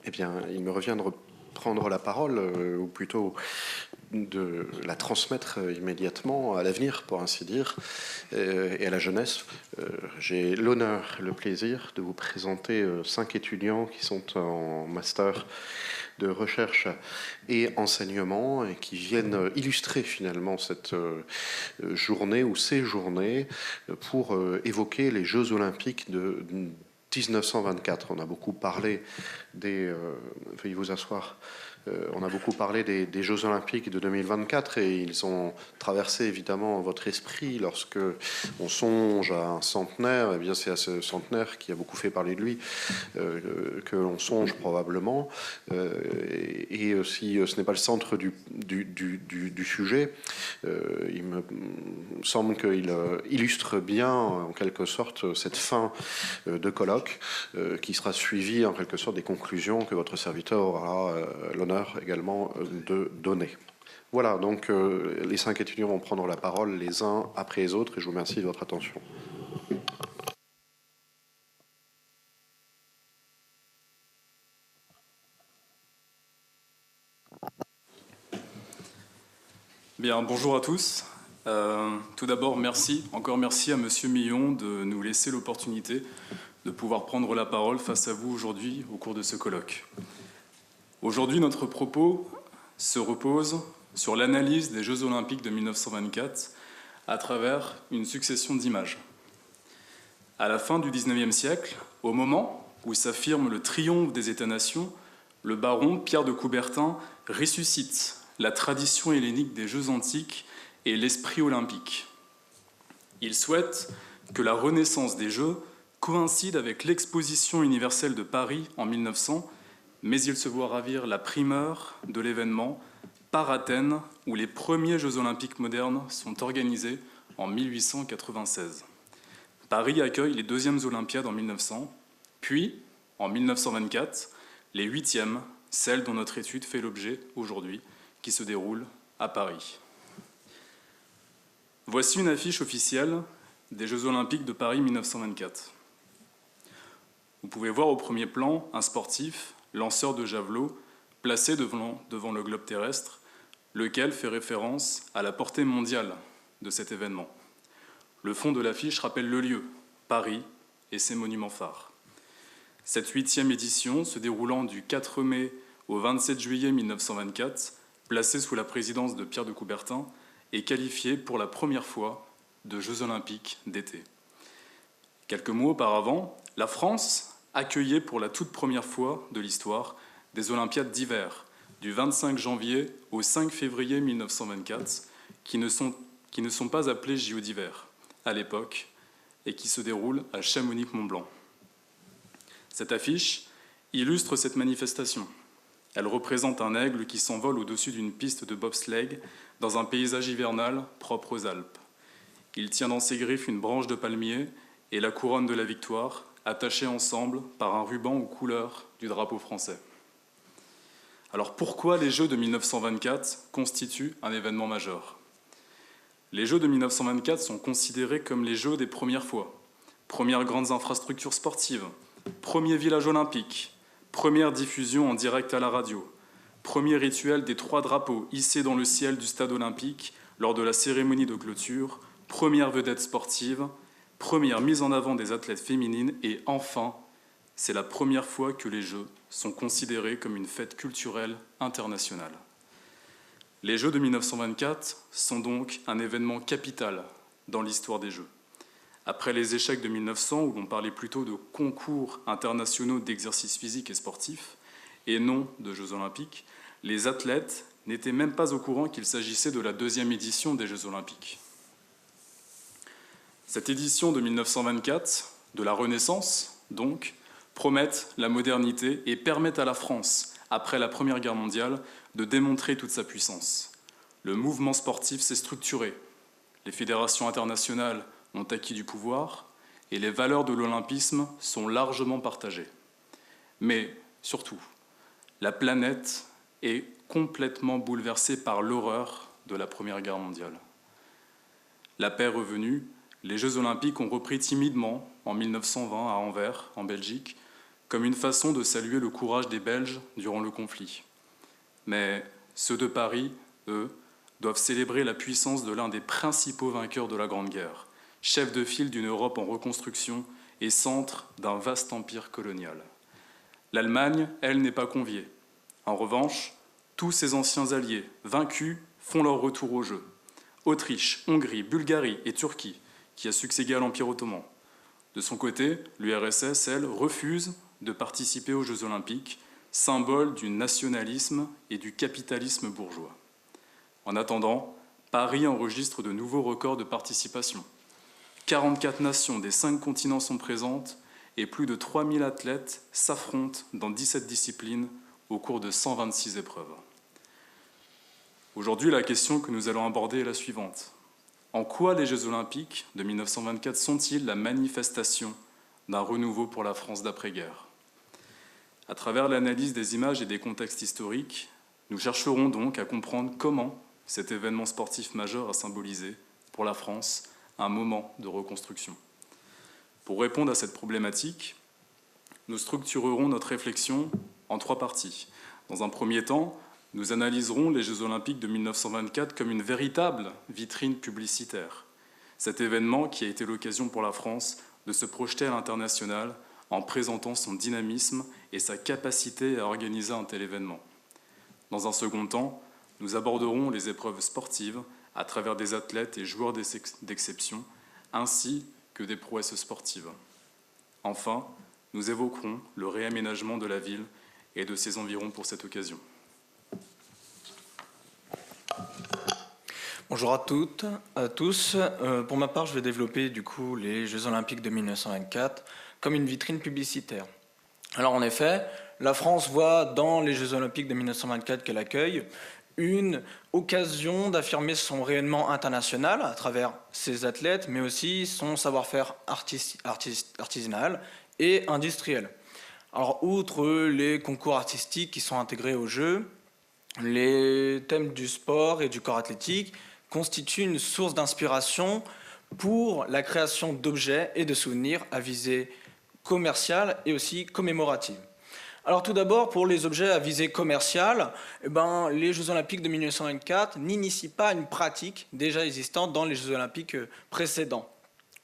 Eh bien, il me revient de reprendre la parole, ou plutôt de la transmettre immédiatement à l'avenir, pour ainsi dire, et à la jeunesse. J'ai l'honneur, le plaisir de vous présenter 5 étudiants qui sont en master de recherche et enseignement et qui viennent illustrer finalement cette journée ou ces journées pour évoquer les Jeux Olympiques de 1924. On a beaucoup parlé des... veuillez vous asseoir. On a beaucoup parlé des Jeux Olympiques de 2024 et ils ont traversé évidemment votre esprit lorsque on songe à un centenaire. Eh bien, c'est à ce centenaire qui a beaucoup fait parler de lui que l'on songe probablement. Et si ce n'est pas le centre du sujet, il me semble qu'il illustre bien en quelque sorte cette fin de colloque qui sera suivie en quelque sorte des conclusions que votre serviteur aura l'honneur également de donner. Voilà, donc les 5 étudiants vont prendre la parole les uns après les autres et je vous remercie de votre attention. Bien, bonjour à tous. Tout d'abord, encore merci à Monsieur Millon de nous laisser l'opportunité de pouvoir prendre la parole face à vous aujourd'hui au cours de ce colloque. Aujourd'hui, notre propos se repose sur l'analyse des Jeux Olympiques de 1924 à travers une succession d'images. À la fin du XIXe siècle, au moment où s'affirme le triomphe des États-nations, le baron Pierre de Coubertin ressuscite la tradition hellénique des Jeux antiques et l'esprit olympique. Il souhaite que la renaissance des Jeux coïncide avec l'exposition universelle de Paris en 1900, mais il se voit ravir la primeur de l'événement par Athènes, où les premiers Jeux olympiques modernes sont organisés en 1896. Paris accueille les deuxièmes Olympiades en 1900, puis, en 1924, les huitièmes, celles dont notre étude fait l'objet aujourd'hui, qui se déroulent à Paris. Voici une affiche officielle des Jeux olympiques de Paris 1924. Vous pouvez voir au premier plan un sportif, lanceur de javelot, placé devant le globe terrestre, lequel fait référence à la portée mondiale de cet événement. Le fond de l'affiche rappelle le lieu, Paris, et ses monuments phares. Cette 8e édition, se déroulant du 4 mai au 27 juillet 1924, placée sous la présidence de Pierre de Coubertin, est qualifiée pour la première fois de Jeux olympiques d'été. Quelques mois auparavant, la France accueillait pour la toute première fois de l'histoire des Olympiades d'hiver, du 25 janvier au 5 février 1924, qui ne sont pas appelées JO d'hiver à l'époque et qui se déroulent à Chamonix-Mont-Blanc. Cette affiche illustre cette manifestation. Elle représente un aigle qui s'envole au-dessus d'une piste de bobsleigh dans un paysage hivernal propre aux Alpes. Il tient dans ses griffes une branche de palmier et la couronne de la victoire, attachée ensemble par un ruban aux couleurs du drapeau français. Alors pourquoi les Jeux de 1924 constituent un événement majeur ? Les Jeux de 1924 sont considérés comme les Jeux des premières fois, premières grandes infrastructures sportives, premier village olympique, première diffusion en direct à la radio, premier rituel des 3 drapeaux hissés dans le ciel du stade olympique lors de la cérémonie de clôture, première vedette sportive, première mise en avant des athlètes féminines et enfin, c'est la première fois que les Jeux sont considérés comme une fête culturelle internationale. Les Jeux de 1924 sont donc un événement capital dans l'histoire des Jeux. Après les échecs de 1900, où l'on parlait plutôt de concours internationaux d'exercice physique et sportif, et non de Jeux olympiques, les athlètes n'étaient même pas au courant qu'il s'agissait de la 2e édition des Jeux olympiques. Cette édition de 1924, de la Renaissance, donc, promettent la modernité et permettent à la France, après la Première Guerre mondiale, de démontrer toute sa puissance. Le mouvement sportif s'est structuré. Les fédérations internationales ont acquis du pouvoir et les valeurs de l'olympisme sont largement partagées. Mais surtout, la planète est complètement bouleversée par l'horreur de la Première Guerre mondiale. La paix revenue, les Jeux olympiques ont repris timidement en 1920 à Anvers, en Belgique, comme une façon de saluer le courage des Belges durant le conflit. Mais ceux de Paris, eux, doivent célébrer la puissance de l'un des principaux vainqueurs de la Grande Guerre, chef de file d'une Europe en reconstruction et centre d'un vaste empire colonial. L'Allemagne, elle, n'est pas conviée. En revanche, tous ses anciens alliés, vaincus, font leur retour au jeu. Autriche, Hongrie, Bulgarie et Turquie, qui a succédé à l'Empire ottoman. De son côté, l'URSS, elle, refuse de participer aux Jeux olympiques, symbole du nationalisme et du capitalisme bourgeois. En attendant, Paris enregistre de nouveaux records de participation. 44 nations des 5 continents sont présentes et plus de 3000 athlètes s'affrontent dans 17 disciplines au cours de 126 épreuves. Aujourd'hui, la question que nous allons aborder est la suivante. En quoi les Jeux olympiques de 1924 sont-ils la manifestation d'un renouveau pour la France d'après-guerre ? À travers l'analyse des images et des contextes historiques, nous chercherons donc à comprendre comment cet événement sportif majeur a symbolisé, pour la France, un moment de reconstruction. Pour répondre à cette problématique, nous structurerons notre réflexion en 3 parties. Dans un premier temps, nous analyserons les Jeux olympiques de 1924 comme une véritable vitrine publicitaire. Cet événement qui a été l'occasion pour la France de se projeter à l'international en présentant son dynamisme et sa capacité à organiser un tel événement. Dans un second temps, nous aborderons les épreuves sportives à travers des athlètes et joueurs d'exception, ainsi que des prouesses sportives. Enfin, nous évoquerons le réaménagement de la ville et de ses environs pour cette occasion. Bonjour à toutes, à tous. Pour ma part, je vais développer du coup les Jeux Olympiques de 1924 comme une vitrine publicitaire. Alors en effet, la France voit dans les Jeux Olympiques de 1924 qu'elle accueille une occasion d'affirmer son rayonnement international à travers ses athlètes, mais aussi son savoir-faire artisanal et industriel. Alors outre les concours artistiques qui sont intégrés aux Jeux, les thèmes du sport et du corps athlétique constituent une source d'inspiration pour la création d'objets et de souvenirs à visée commerciale et aussi commémorative. Alors tout d'abord, pour les objets à visée commerciale, les Jeux Olympiques de 1924 n'initient pas une pratique déjà existante dans les Jeux Olympiques précédents.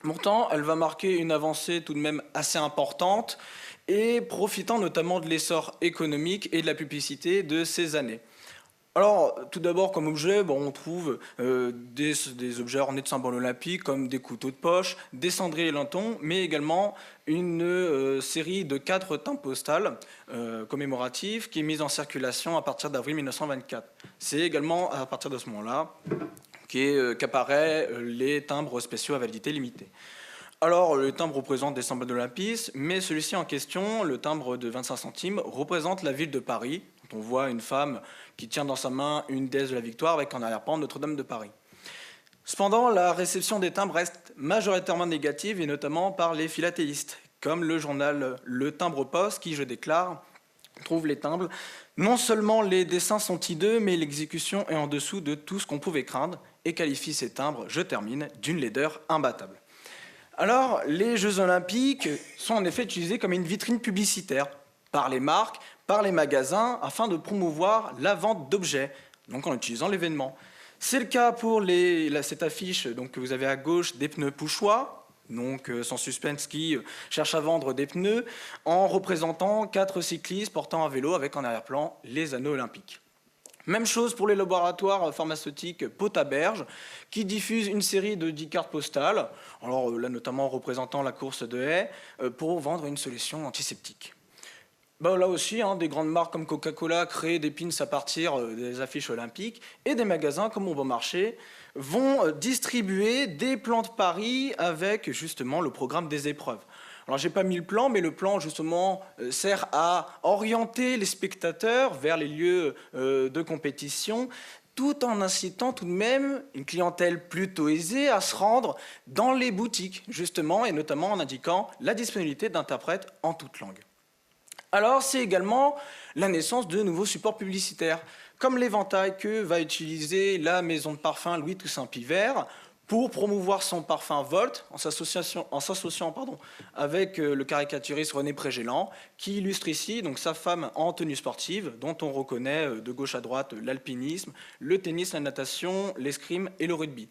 Pourtant, elle va marquer une avancée tout de même assez importante et profitant notamment de l'essor économique et de la publicité de ces années. Alors, tout d'abord, comme objet, on trouve des objets ornés de symboles olympiques, comme des couteaux de poche, des cendriers lentons, mais également une série de 4 timbres postales commémoratifs qui est mise en circulation à partir d'avril 1924. C'est également à partir de ce moment-là qu'apparaissent les timbres spéciaux à validité limitée. Alors, le timbre représente des symboles de l'Olympisme, mais celui-ci en question, le timbre de 25 centimes, représente la ville de Paris. On voit une femme qui tient dans sa main une déesse de la victoire avec en arrière-plan Notre-Dame de Paris. Cependant, la réception des timbres reste majoritairement négative, et notamment par les philatélistes, comme le journal Le Timbre Poste, qui, je déclare, trouve les timbres. Non seulement les dessins sont hideux, mais l'exécution est en dessous de tout ce qu'on pouvait craindre, et qualifie ces timbres, je termine, d'une laideur imbattable. Alors, les Jeux Olympiques sont en effet utilisés comme une vitrine publicitaire par les marques, par les magasins, afin de promouvoir la vente d'objets, donc en utilisant l'événement. C'est le cas pour cette affiche que vous avez à gauche des pneus Pouchois, donc sans suspense, qui cherche à vendre des pneus, en représentant 4 cyclistes portant un vélo avec en arrière-plan les anneaux olympiques. Même chose pour les laboratoires pharmaceutiques Potaberge, qui diffusent une série de 10 cartes postales, alors là notamment représentant la course de haies, pour vendre une solution antiseptique. Là aussi, des grandes marques comme Coca-Cola créent des pins à partir des affiches olympiques, et des magasins comme Bon Marché vont distribuer des plans de Paris avec justement le programme des épreuves. Alors j'ai pas mis le plan, mais le plan justement sert à orienter les spectateurs vers les lieux de compétition, tout en incitant tout de même une clientèle plutôt aisée à se rendre dans les boutiques, justement, et notamment en indiquant la disponibilité d'interprètes en toute langue. Alors, c'est également la naissance de nouveaux supports publicitaires, comme l'éventail que va utiliser la maison de parfum Louis Toussaint Pivert pour promouvoir son parfum Volt en s'associant avec le caricaturiste René Prégélan, qui illustre ici donc, sa femme en tenue sportive, dont on reconnaît de gauche à droite l'alpinisme, le tennis, la natation, l'escrime et le rugby.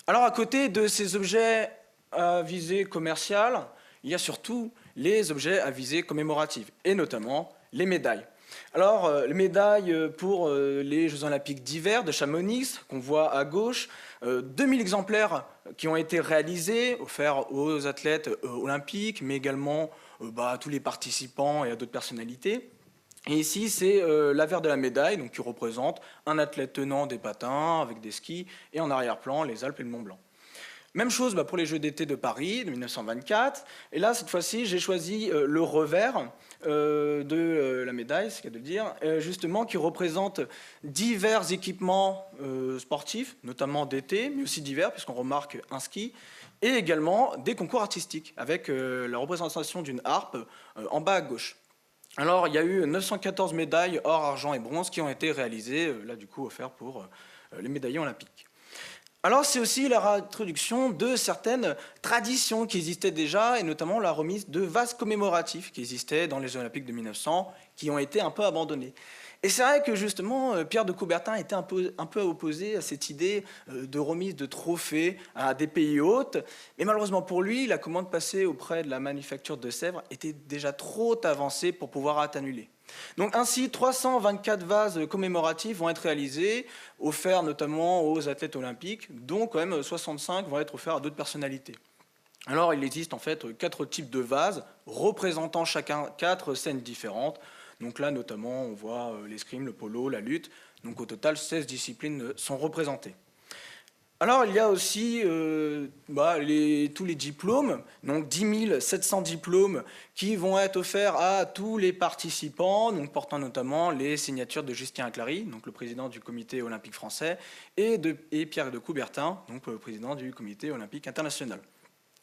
Alors à côté de ces objets à visée commerciale, il y a surtout les objets à visée commémorative, et notamment les médailles. Alors, les médailles pour les Jeux Olympiques d'hiver de Chamonix, qu'on voit à gauche, 2000 exemplaires qui ont été réalisés, offerts aux athlètes olympiques, mais également à tous les participants et à d'autres personnalités. Et ici, c'est l'avers de la médaille, donc, qui représente un athlète tenant des patins avec des skis, et en arrière-plan, les Alpes et le Mont Blanc. Même chose pour les Jeux d'été de Paris de 1924. Et là, cette fois-ci, j'ai choisi le revers de la médaille, c'est le cas de le dire, justement, qui représente divers équipements sportifs, notamment d'été, mais aussi d'hiver, puisqu'on remarque un ski, et également des concours artistiques, avec la représentation d'une harpe en bas à gauche. Alors, il y a eu 914 médailles or, argent et bronze qui ont été réalisées, là, du coup, offertes pour les médaillés olympiques. Alors c'est aussi la réintroduction de certaines traditions qui existaient déjà, et notamment la remise de vases commémoratifs qui existaient dans les Jeux Olympiques de 1900, qui ont été un peu abandonnés. Et c'est vrai que justement, Pierre de Coubertin était un peu opposé à cette idée de remise de trophées à des pays hôtes, mais malheureusement pour lui, la commande passée auprès de la manufacture de Sèvres était déjà trop avancée pour pouvoir être annulée. Donc ainsi, 324 vases commémoratifs vont être réalisés, offerts notamment aux athlètes olympiques, dont quand même 65 vont être offerts à d'autres personnalités. Alors il existe en fait 4 types de vases, représentant chacun 4 scènes différentes. Donc là notamment on voit l'escrime, le polo, la lutte. Donc au total 16 disciplines sont représentées. Alors, il y a aussi tous les diplômes, donc 10 700 diplômes qui vont être offerts à tous les participants, donc portant notamment les signatures de Justin Clary, donc le président du Comité olympique français, et Pierre de Coubertin, donc le président du Comité olympique international.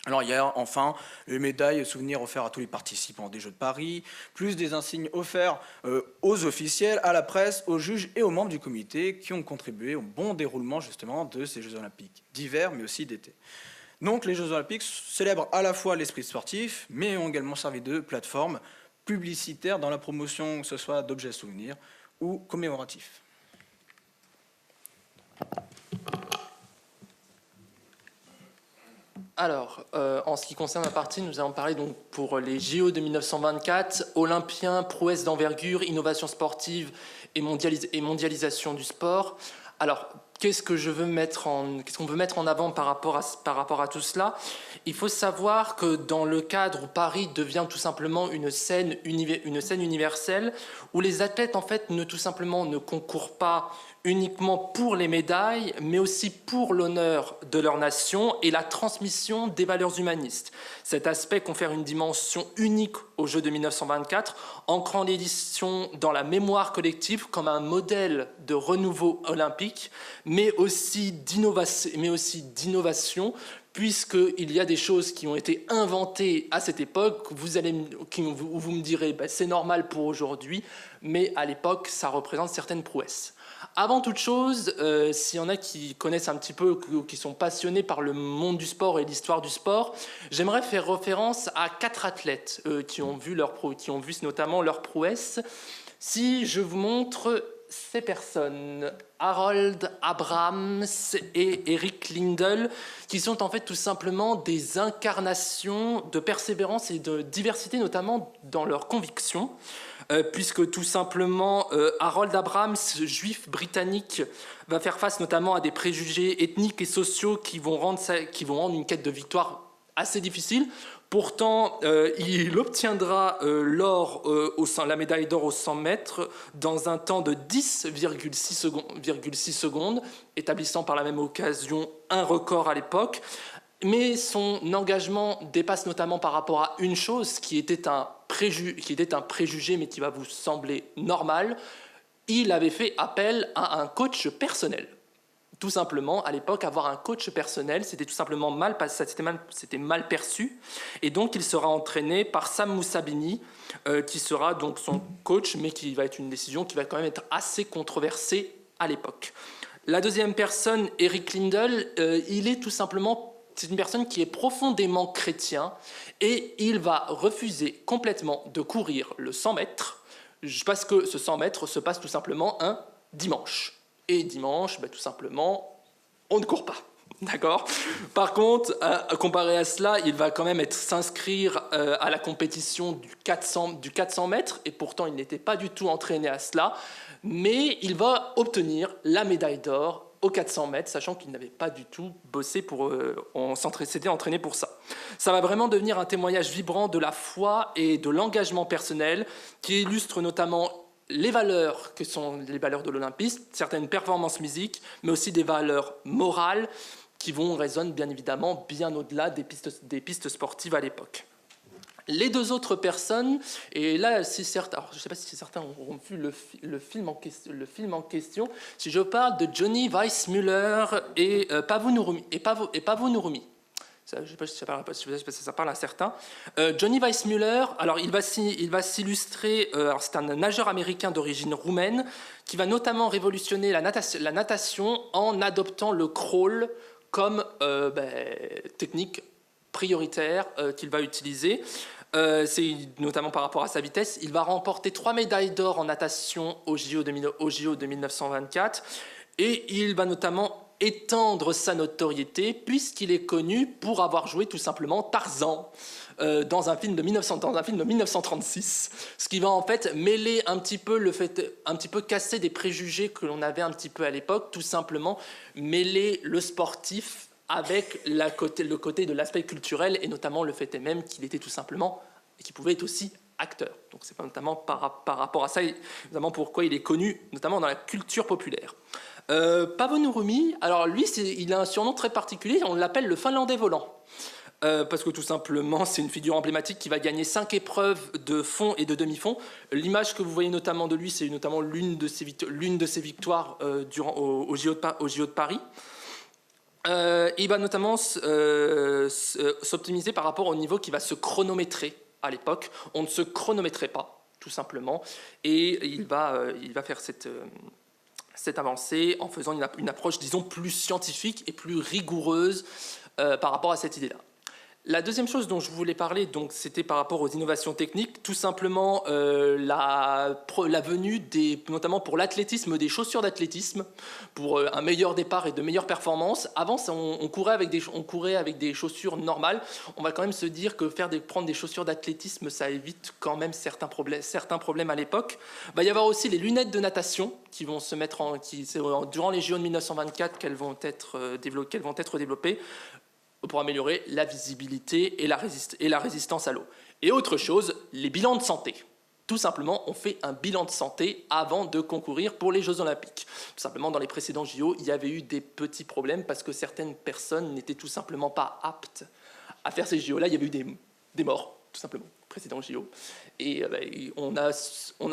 Alors il y a enfin les médailles souvenirs offerts à tous les participants des Jeux de Paris, plus des insignes offerts aux officiels, à la presse, aux juges et aux membres du comité qui ont contribué au bon déroulement justement de ces Jeux Olympiques d'hiver mais aussi d'été. Donc les Jeux Olympiques célèbrent à la fois l'esprit sportif mais ont également servi de plateforme publicitaire dans la promotion que ce soit d'objets souvenirs ou commémoratifs. Alors, en ce qui concerne la partie, nous allons parler donc pour les JO de 1924, Olympiens, prouesses d'envergure, innovation sportive et mondialisation du sport. Alors, qu'est-ce qu'on veut mettre en avant par rapport à tout cela? Il faut savoir que dans le cadre où Paris devient tout simplement une scène universelle, où les athlètes en fait tout simplement ne concourent pas uniquement pour les médailles, mais aussi pour l'honneur de leur nation et la transmission des valeurs humanistes. Cet aspect confère une dimension unique aux Jeux de 1924, ancrant l'édition dans la mémoire collective comme un modèle de renouveau olympique, mais aussi d'innovation, puisqu'il y a des choses qui ont été inventées à cette époque, vous me direz c'est normal pour aujourd'hui, mais à l'époque, ça représente certaines prouesses. Avant toute chose, s'il y en a qui connaissent un petit peu, qui sont passionnés par le monde du sport et l'histoire du sport, j'aimerais faire référence à 4 athlètes qui ont vu notamment leur prouesse. Si je vous montre ces personnes, Harold Abrahams et Eric Lindell, qui sont en fait tout simplement des incarnations de persévérance et de diversité, notamment dans leurs convictions. Puisque tout simplement Harold Abrahams, juif britannique, va faire face notamment à des préjugés ethniques et sociaux qui vont rendre une quête de victoire assez difficile. Pourtant, il obtiendra la médaille d'or au 100 mètres dans un temps de 10,6 secondes, établissant par la même occasion un record à l'époque. Mais son engagement dépasse notamment par rapport à une chose qui était un préjugé, mais qui va vous sembler normal. Il avait fait appel à un coach personnel. Tout simplement, à l'époque, avoir un coach personnel, c'était tout simplement c'était mal perçu. Et donc, il sera entraîné par Sam Moussabini, qui sera donc son coach, mais qui va être une décision qui va quand même être assez controversée à l'époque. La deuxième personne, Eric Lindell, c'est une personne qui est profondément chrétien et il va refuser complètement de courir le 100 mètres parce que ce 100 mètres se passe tout simplement un dimanche. Et dimanche, tout simplement, on ne court pas. D'accord. Par contre, comparé à cela, il va quand même s'inscrire à la compétition du 400 mètres et pourtant il n'était pas du tout entraîné à cela, mais il va obtenir la médaille d'or aux 400 mètres, sachant qu'il n'avait pas du tout bossé s'était entraîné pour ça. Ça va vraiment devenir un témoignage vibrant de la foi et de l'engagement personnel qui illustre notamment les valeurs que sont les valeurs de l'olympisme, certaines performances musiques, mais aussi des valeurs morales qui résonnent bien évidemment bien au-delà des pistes sportives à l'époque. Les deux autres personnes, et là, je ne sais pas si certains auront vu le film en question, si je parle de Johnny Weissmuller et Paavo Nurmi. Ça, je ne sais pas si ça parle à certains. Johnny Weissmuller, alors il va s'illustrer, c'est un nageur américain d'origine roumaine qui va notamment révolutionner la natation en adoptant le crawl comme technique prioritaire qu'il va utiliser. C'est notamment par rapport à sa vitesse. Il va remporter 3 médailles d'or en natation au JO de 1924 et il va notamment étendre sa notoriété puisqu'il est connu pour avoir joué tout simplement Tarzan dans un film de 1936, ce qui va en fait mêler un petit peu casser des préjugés que l'on avait un petit peu à l'époque, tout simplement mêler le sportif avec le côté de l'aspect culturel et notamment le fait même qu'il était tout simplement et qu'il pouvait être aussi acteur. Donc c'est notamment par rapport à ça, notamment pourquoi il est connu, notamment dans la culture populaire. Paavo Nurmi, alors lui, il a un surnom très particulier, on l'appelle le Finlandais volant. Parce que tout simplement, c'est une figure emblématique qui va gagner 5 épreuves de fond et de demi-fond. L'image que vous voyez notamment de lui, c'est notamment l'une de ses victoires au JO de Paris. Il va notamment s'optimiser par rapport au niveau qui va se chronométrer à l'époque. On ne se chronométrait pas, tout simplement. Et il va faire cette avancée en faisant une approche, disons, plus scientifique et plus rigoureuse par rapport à cette idée-là. La deuxième chose dont je voulais parler, donc, c'était par rapport aux innovations techniques, tout simplement la venue, notamment pour l'athlétisme, des chaussures d'athlétisme, pour un meilleur départ et de meilleures performances. Avant, on courait avec des chaussures normales. On va quand même se dire que prendre des chaussures d'athlétisme, ça évite quand même certains problèmes à l'époque. Il va y avoir aussi les lunettes de natation qui vont se mettre durant les JO de 1924 qu'elles vont être développées pour améliorer la visibilité et la résistance à l'eau. Et autre chose, les bilans de santé. Tout simplement, on fait un bilan de santé avant de concourir pour les Jeux Olympiques. Tout simplement, dans les précédents JO, il y avait eu des petits problèmes parce que certaines personnes n'étaient tout simplement pas aptes à faire ces JO-là. Il y avait eu des morts, tout simplement, précédents JO. Et on a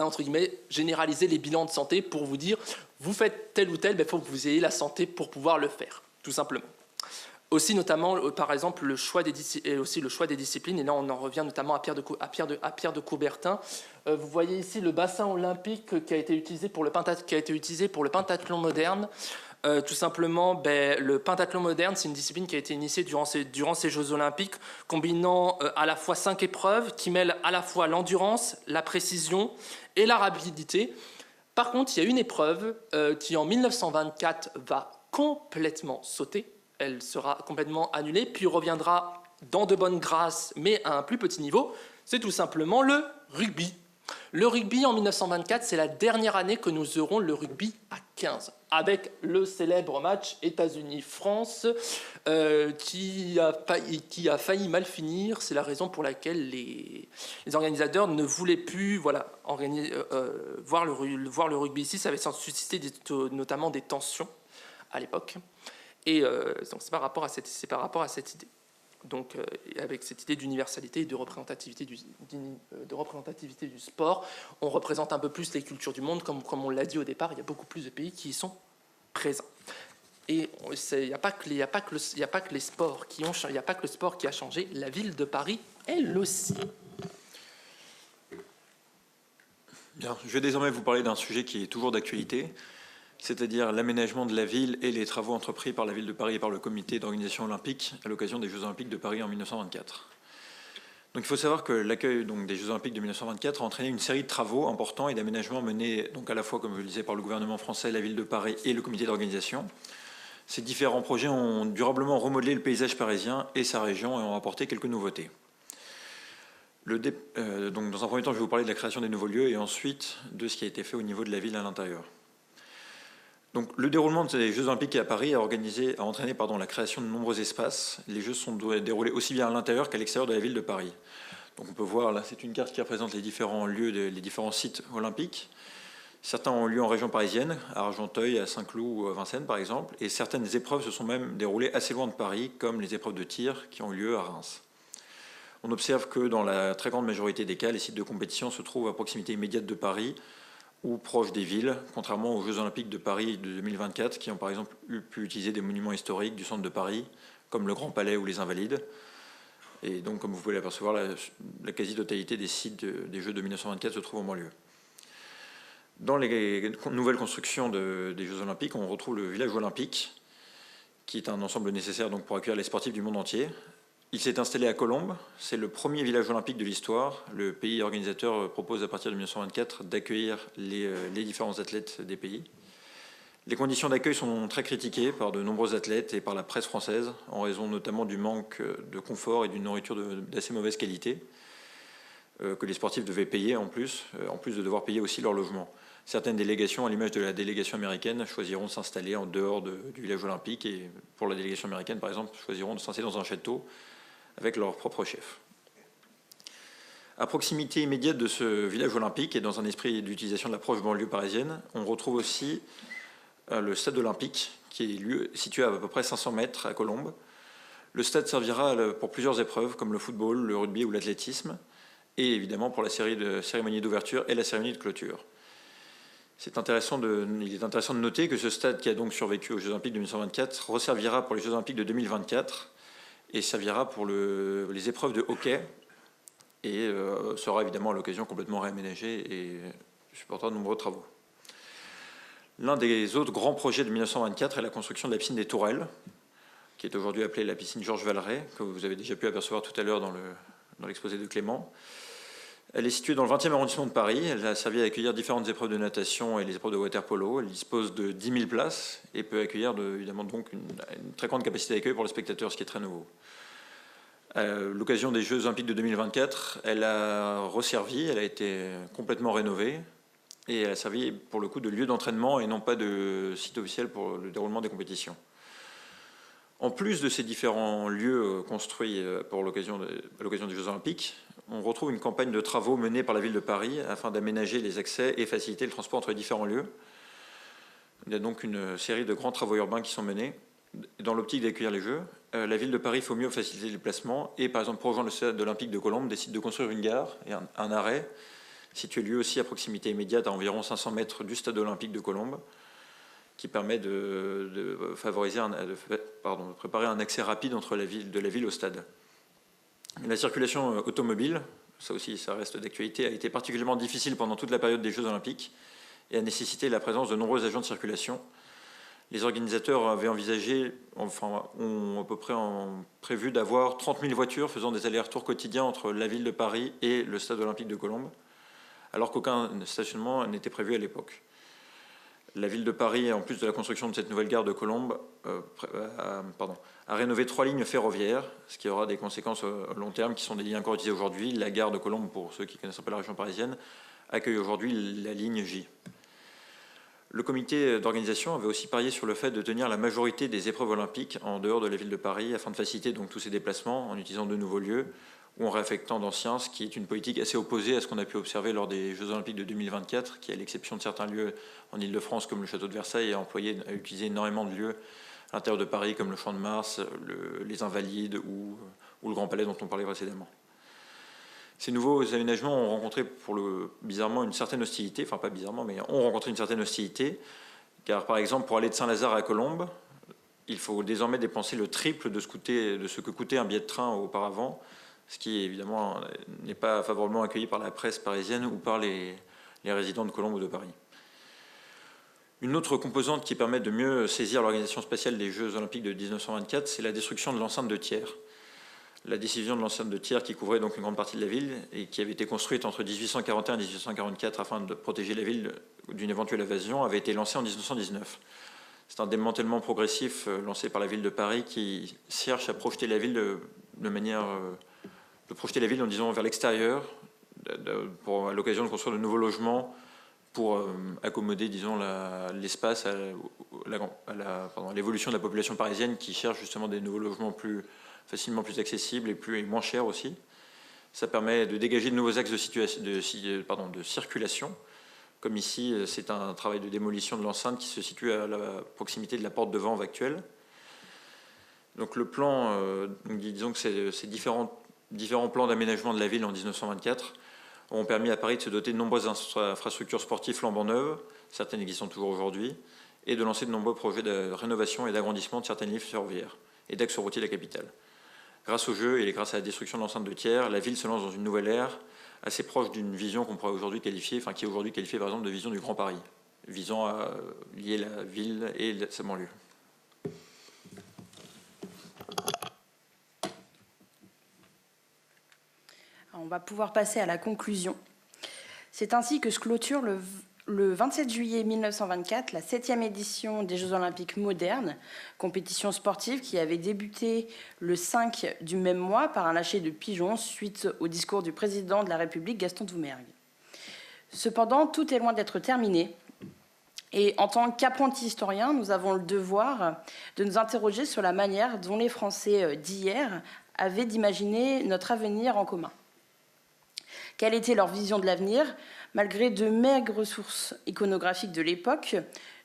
entre guillemets généralisé les bilans de santé pour vous dire, vous faites tel ou tel, il faut que vous ayez la santé pour pouvoir le faire, tout simplement. Aussi notamment, par exemple, le choix des disciplines, et là on en revient notamment à Pierre de Coubertin. Vous voyez ici le bassin olympique qui a été utilisé pour le pentathlon moderne. Tout simplement, le pentathlon moderne, c'est une discipline qui a été initiée durant ces Jeux Olympiques, combinant à la fois 5 épreuves qui mêlent à la fois l'endurance, la précision et la rapidité. Par contre, il y a une épreuve qui en 1924 va complètement sauter. Elle sera complètement annulée, puis reviendra dans de bonnes grâces, mais à un plus petit niveau. C'est tout simplement le rugby. Le rugby en 1924, c'est la dernière année que nous aurons le rugby à 15, avec le célèbre match États-Unis-France qui a failli mal finir. C'est la raison pour laquelle les organisateurs ne voulaient plus voir le rugby ici. Ça avait suscité notamment des tensions à l'époque. Et donc c'est par rapport à cette idée. Donc avec cette idée d'universalité et de représentativité du sport, on représente un peu plus les cultures du monde, comme on l'a dit au départ, il y a beaucoup plus de pays qui y sont présents. Et il n'y a pas que le sport qui a changé, la ville de Paris, elle aussi. Bien, je vais désormais vous parler d'un sujet qui est toujours d'actualité. c'est-à-dire l'aménagement de la ville et les travaux entrepris par la ville de Paris et par le comité d'organisation olympique à l'occasion des Jeux olympiques de Paris en 1924. Donc il faut savoir que l'accueil des Jeux olympiques de 1924 a entraîné une série de travaux importants et d'aménagements menés donc à la fois, comme je le disais, par le gouvernement français, la ville de Paris et le comité d'organisation. Ces différents projets ont durablement remodelé le paysage parisien et sa région et ont apporté quelques nouveautés. Donc dans un premier temps, je vais vous parler de la création des nouveaux lieux et ensuite de ce qui a été fait au niveau de la ville à l'intérieur. Donc, le déroulement des Jeux olympiques à Paris a entraîné la création de nombreux espaces. Les Jeux sont déroulés aussi bien à l'intérieur qu'à l'extérieur de la ville de Paris. Donc on peut voir, là, c'est une carte qui représente les différents lieux, les différents sites olympiques. Certains ont lieu en région parisienne, à Argenteuil, à Saint-Cloud ou à Vincennes par exemple, et certaines épreuves se sont même déroulées assez loin de Paris, comme les épreuves de tir qui ont eu lieu à Reims. On observe que dans la très grande majorité des cas, les sites de compétition se trouvent à proximité immédiate de Paris, ou proches des villes, contrairement aux Jeux olympiques de Paris de 2024, qui ont par exemple pu utiliser des monuments historiques du centre de Paris, comme le Grand Palais ou les Invalides. Et donc, comme vous pouvez l'apercevoir, la quasi-totalité des sites des Jeux de 1924 se trouvent en banlieue. Dans les nouvelles constructions des Jeux olympiques, on retrouve le village olympique, qui est un ensemble nécessaire donc, pour accueillir les sportifs du monde entier. Il s'est installé à Colombes, c'est le premier village olympique de l'histoire. Le pays organisateur propose à partir de 1924 d'accueillir les différents athlètes des pays. Les conditions d'accueil sont très critiquées par de nombreux athlètes et par la presse française, en raison notamment du manque de confort et d'une nourriture d'assez mauvaise qualité, que les sportifs devaient payer en plus de devoir payer aussi leur logement. Certaines délégations, à l'image de la délégation américaine, choisiront de s'installer en dehors du village olympique et pour la délégation américaine, par exemple, choisiront de s'installer dans un château avec leur propre chef. À proximité immédiate de ce village olympique et dans un esprit d'utilisation de la proche banlieue parisienne, on retrouve aussi le stade olympique qui est situé à peu près 500 mètres à Colombes. Le stade servira pour plusieurs épreuves comme le football, le rugby ou l'athlétisme et évidemment pour la cérémonie d'ouverture et la cérémonie de clôture. Il est intéressant de noter que ce stade qui a donc survécu aux Jeux olympiques de 1924 resservira pour les Jeux olympiques de 2024 et servira pour les épreuves de hockey et sera évidemment à l'occasion complètement réaménagé et supportera de nombreux travaux. L'un des autres grands projets de 1924 est la construction de la piscine des Tourelles, qui est aujourd'hui appelée la piscine Georges Valeret, que vous avez déjà pu apercevoir tout à l'heure dans l'exposé de Clément. Elle est située dans le 20e arrondissement de Paris. Elle a servi à accueillir différentes épreuves de natation et les épreuves de water-polo. Elle dispose de 10 000 places et peut accueillir évidemment donc une très grande capacité d'accueil pour les spectateurs, ce qui est très nouveau. À l'occasion des Jeux olympiques de 2024, elle a resservi, elle a été complètement rénovée et elle a servi pour le coup de lieu d'entraînement et non pas de site officiel pour le déroulement des compétitions. En plus de ces différents lieux construits à l'occasion des Jeux olympiques, on retrouve une campagne de travaux menée par la ville de Paris afin d'aménager les accès et faciliter le transport entre les différents lieux. Il y a donc une série de grands travaux urbains qui sont menés. Dans l'optique d'accueillir les Jeux, la ville de Paris faut mieux faciliter les déplacements et par exemple pour rejoindre le stade olympique de Colombes décide de construire une gare et un arrêt situé lui aussi à proximité immédiate à environ 500 mètres du stade olympique de Colombes qui permet de préparer un accès rapide entre de la ville au stade. La circulation automobile, ça aussi ça reste d'actualité, a été particulièrement difficile pendant toute la période des Jeux olympiques et a nécessité la présence de nombreux agents de circulation. Les organisateurs avaient ont à peu près prévu d'avoir 30 000 voitures faisant des allers-retours quotidiens entre la ville de Paris et le stade olympique de Colombes, alors qu'aucun stationnement n'était prévu à l'époque. La ville de Paris, en plus de la construction de cette nouvelle gare de Colombes, a rénové 3 lignes ferroviaires, ce qui aura des conséquences à long terme, qui sont des lignes encore utilisées aujourd'hui. La gare de Colombes, pour ceux qui ne connaissent pas la région parisienne, accueille aujourd'hui la ligne J. Le comité d'organisation avait aussi parié sur le fait de tenir la majorité des épreuves olympiques en dehors de la ville de Paris, afin de faciliter donc tous ces déplacements en utilisant de nouveaux lieux ou en réaffectant d'anciens, ce qui est une politique assez opposée à ce qu'on a pu observer lors des Jeux olympiques de 2024, qui, à l'exception de certains lieux en Île-de-France comme le château de Versailles, a utilisé énormément de lieux à l'intérieur de Paris comme le Champ de Mars, les Invalides ou le Grand Palais dont on parlait précédemment. Ces nouveaux aménagements ont rencontré bizarrement une certaine hostilité, enfin pas bizarrement, mais ont rencontré une certaine hostilité, car par exemple pour aller de Saint-Lazare à Colombes, il faut désormais dépenser le triple de ce que coûtait un billet de train auparavant, ce qui évidemment n'est pas favorablement accueilli par la presse parisienne ou par les résidents de Colombes ou de Paris. Une autre composante qui permet de mieux saisir l'organisation spatiale des Jeux Olympiques de 1924, c'est la destruction de l'enceinte de Thiers. La décision de l'enceinte de Thiers, qui couvrait donc une grande partie de la ville et qui avait été construite entre 1841 et 1844 afin de protéger la ville d'une éventuelle invasion, avait été lancée en 1919. C'est un démantèlement progressif lancé par la ville de Paris qui cherche à projeter la ville de projeter la ville en disant vers l'extérieur, à l'occasion de construire de nouveaux logements pour accommoder, disons, l'espace à l'évolution de la population parisienne qui cherche justement des nouveaux logements facilement plus accessibles et moins chers aussi. Ça permet de dégager de nouveaux axes de circulation. Comme ici, c'est un travail de démolition de l'enceinte qui se situe à la proximité de la porte de Vanves actuelle. Donc le plan, disons que ces différents plans d'aménagement de la ville en 1924 ont permis à Paris de se doter de nombreuses infrastructures sportives flambant neuves, certaines existant toujours aujourd'hui, et de lancer de nombreux projets de rénovation et d'agrandissement de certaines lignes ferroviaires et d'axes routiers de la capitale. Grâce aux Jeux et grâce à la destruction de l'enceinte de Thiers, la ville se lance dans une nouvelle ère assez proche d'une vision qu'on pourrait aujourd'hui qualifier, qui est aujourd'hui qualifiée par exemple de vision du Grand Paris, visant à lier la ville et sa banlieue. On va pouvoir passer à la conclusion. C'est ainsi que se clôture le 27 juillet 1924 la 7e édition des Jeux Olympiques modernes, compétition sportive qui avait débuté le 5 du même mois par un lâcher de pigeons suite au discours du président de la République Gaston Doumergue. Cependant, tout est loin d'être terminé. Et en tant qu'apprentis historiens, nous avons le devoir de nous interroger sur la manière dont les Français d'hier avaient d'imaginer notre avenir en commun. Quelle était leur vision de l'avenir ? Malgré de maigres ressources iconographiques de l'époque,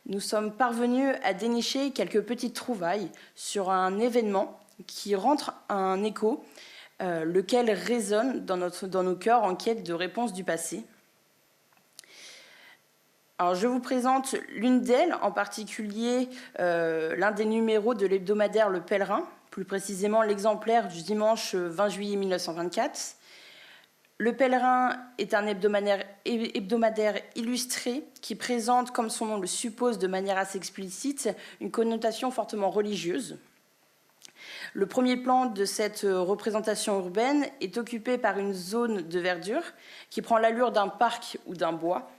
nous sommes parvenus à dénicher quelques petites trouvailles sur un événement qui rentre un écho, lequel résonne dans nos cœurs en quête de réponse du passé. Alors, je vous présente l'une d'elles, en particulier l'un des numéros de l'hebdomadaire Le Pèlerin, plus précisément l'exemplaire du dimanche 20 juillet 1924. Le Pèlerin est un hebdomadaire illustré qui présente, comme son nom le suppose de manière assez explicite, une connotation fortement religieuse. Le premier plan de cette représentation urbaine est occupé par une zone de verdure qui prend l'allure d'un parc ou d'un bois.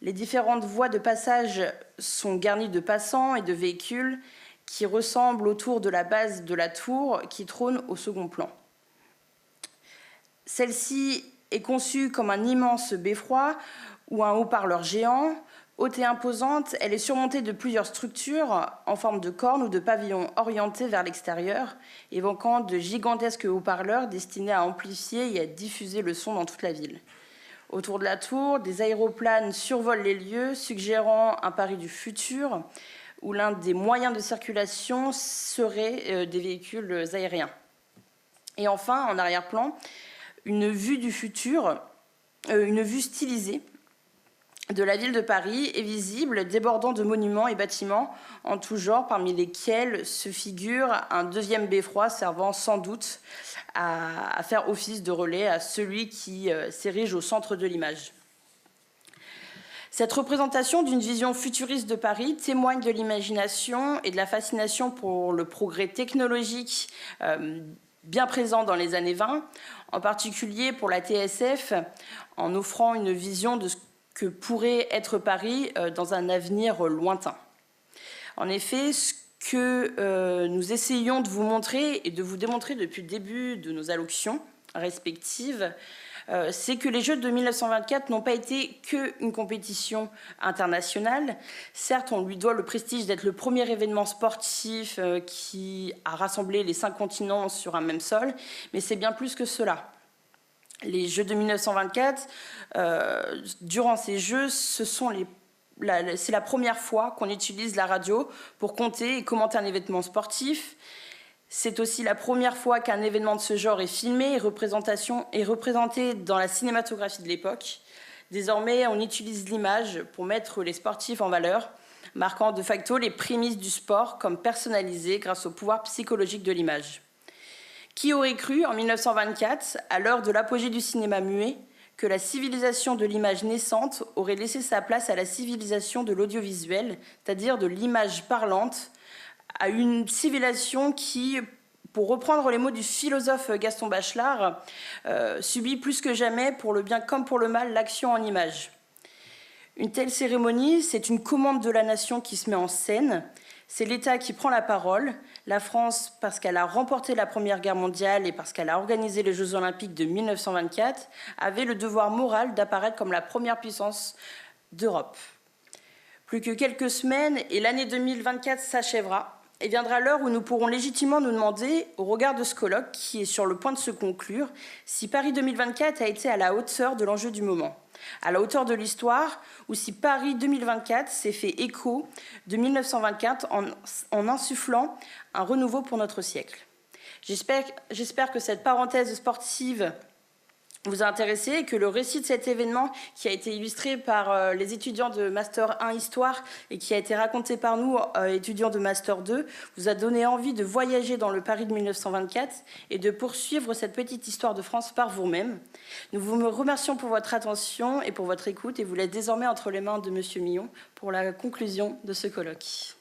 Les différentes voies de passage sont garnies de passants et de véhicules qui ressemblent autour de la base de la tour qui trône au second plan. Celle-ci est conçue comme un immense beffroi ou un haut-parleur géant. Haute et imposante, elle est surmontée de plusieurs structures en forme de cornes ou de pavillons orientés vers l'extérieur, évoquant de gigantesques haut-parleurs destinés à amplifier et à diffuser le son dans toute la ville. Autour de la tour, des aéroplanes survolent les lieux, suggérant un Paris du futur, où l'un des moyens de circulation serait des véhicules aériens. Et enfin, en arrière-plan, une vue du futur, une vue stylisée de la ville de Paris est visible, débordant de monuments et bâtiments en tout genre, parmi lesquels se figure un deuxième beffroi servant sans doute à faire office de relais à celui qui s'érige au centre de l'image. Cette représentation d'une vision futuriste de Paris témoigne de l'imagination et de la fascination pour le progrès technologique bien présent dans les années 20, en particulier pour la TSF, en offrant une vision de ce que pourrait être Paris dans un avenir lointain. En effet, ce que nous essayons de vous montrer et de vous démontrer depuis le début de nos allocutions respectives, c'est que les Jeux de 1924 n'ont pas été qu'une compétition internationale. Certes, on lui doit le prestige d'être le premier événement sportif qui a rassemblé les 5 continents sur un même sol, mais c'est bien plus que cela. Les Jeux de 1924, durant ces Jeux, c'est la première fois qu'on utilise la radio pour compter et commenter un événement sportif. C'est aussi la première fois qu'un événement de ce genre est filmé et représenté dans la cinématographie de l'époque. Désormais, on utilise l'image pour mettre les sportifs en valeur, marquant de facto les prémices du sport comme personnalisées grâce au pouvoir psychologique de l'image. Qui aurait cru, en 1924, à l'heure de l'apogée du cinéma muet, que la civilisation de l'image naissante aurait laissé sa place à la civilisation de l'audiovisuel, c'est-à-dire de l'image parlante, à une civilisation qui, pour reprendre les mots du philosophe Gaston Bachelard, subit plus que jamais, pour le bien comme pour le mal, l'action en image. Une telle cérémonie, c'est une commande de la nation qui se met en scène. C'est l'État qui prend la parole. La France, parce qu'elle a remporté la Première Guerre mondiale et parce qu'elle a organisé les Jeux Olympiques de 1924, avait le devoir moral d'apparaître comme la première puissance d'Europe. Plus que quelques semaines et l'année 2024 s'achèvera. Et viendra l'heure où nous pourrons légitimement nous demander, au regard de ce colloque qui est sur le point de se conclure, si Paris 2024 a été à la hauteur de l'enjeu du moment, à la hauteur de l'histoire, ou si Paris 2024 s'est fait écho de 1924 en insufflant un renouveau pour notre siècle. J'espère que cette parenthèse sportive vous a intéressé et que le récit de cet événement, qui a été illustré par les étudiants de Master 1 Histoire et qui a été raconté par nous, étudiants de Master 2, vous a donné envie de voyager dans le Paris de 1924 et de poursuivre cette petite histoire de France par vous-même. Nous vous remercions pour votre attention et pour votre écoute et vous laisse désormais entre les mains de Monsieur Millon pour la conclusion de ce colloque.